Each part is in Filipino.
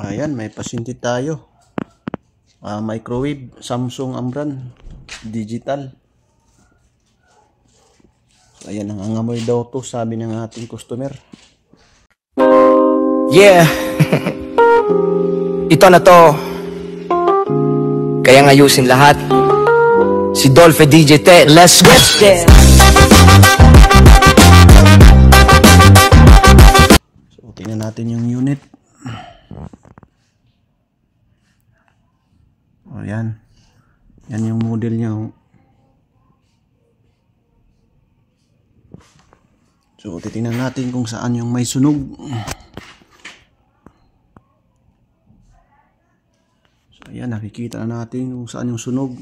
Ayan, may pasinti tayo. Microwave, Samsung ang brand, digital. So, ayan, nangangamoy daw to, sabi ng ating customer. Yeah. Ito na to. Kaya ngayusin lahat. Si Dolphy DJ Tech, let's get there. So, tingnan natin yung unit. O, yan. Yan yung model niya. So, titingnan natin kung saan yung may sunog. So, ayan. Nakikita na natin kung saan yung sunog.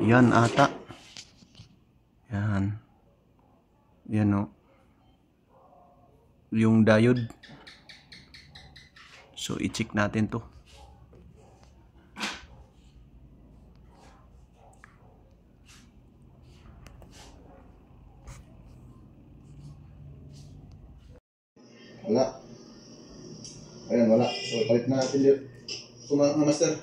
Yan ata. Yan. Yan o. Yung diode. So, i-check natin to. Wala. Ayan, wala. So, palit na natin yun. So, mga master.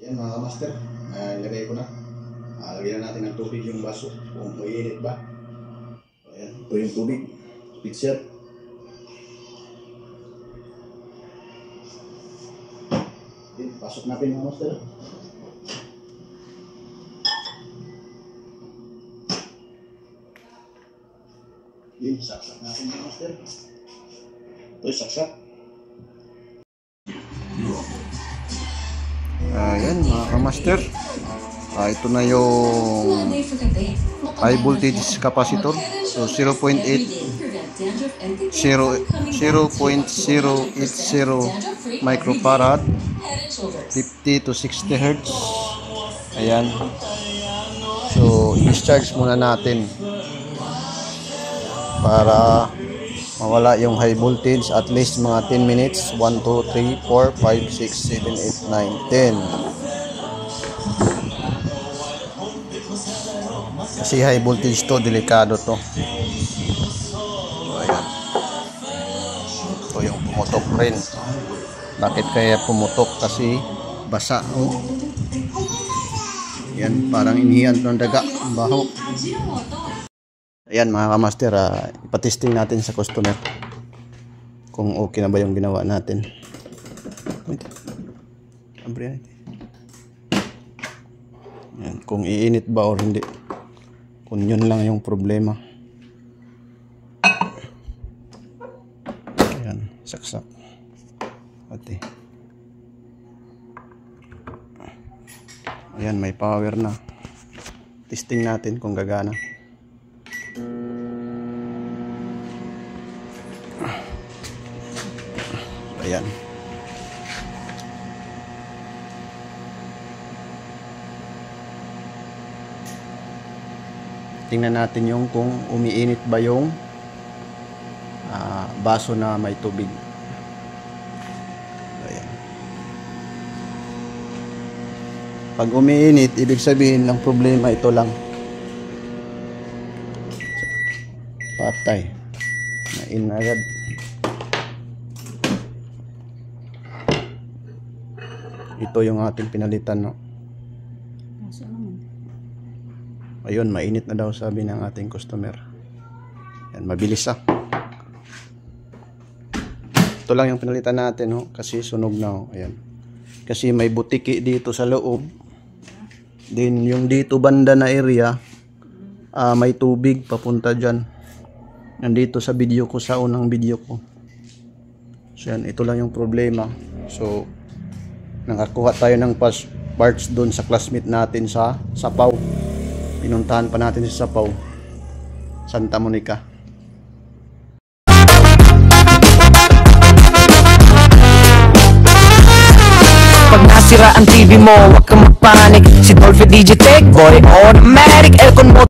Ayan, mga master. Ilagay ko na. Lagyan na natin ng tubig yung baso. Kung mainit ba. Ayan, ito yung tubig. Picture. Pasok natin mga master. Yung saksak natin mga master. Ito yung saksak. Ayan mga kamaster. Ito na yung high voltage capacitor. So 0.80 microfarad, 50 to 60 Hz. Ayan. So, i-discharge muna natin para mawala yung high voltage at least mga 10 minutes. 1, 2, 3, 4, 5, 6, 7, 8, 9, 10. Kasi high voltage to, delikado to. So, ayan. Ito yung pumutok rin. Bakit kaya pumutok? Kasi basa. Oh. Yan, parang inihian ng daga. Baho. Ayan mga kamaster, ipatesting natin sa customer kung okay na ba yung ginawa natin. Yan, kung iinit ba or hindi. Kung yun lang yung problema. Ayan, saksak. Pati. Ayan, may power na. Testing natin kung gagana. Ayan. Tingnan natin yung kung umiinit ba yung baso na may tubig. Ayan. Pag umiinit, ibig sabihin ng problema ito lang. Patay. Nain agad. Ito yung ating pinalitan, no? Ayun, mainit na daw sabi ng ating customer. Yan, mabilis ah. Ito lang yung pinalitan natin, no? Kasi sunog na, oh. Ayan. Kasi may butiki dito sa loob. Then yung dito banda na area, may tubig papunta dyan. Nandito sa video ko, sa unang video ko. So yan, ito lang yung problema. So nakakuha tayo ng parts doon sa classmate natin sa Sapaw. Pinuntahan pa natin sa Sapaw, Santa Monica. Pag nasira ang TV mo, huwag kang magpanik. Si Dolphy DJ Tech Boy, automatic aircon mo.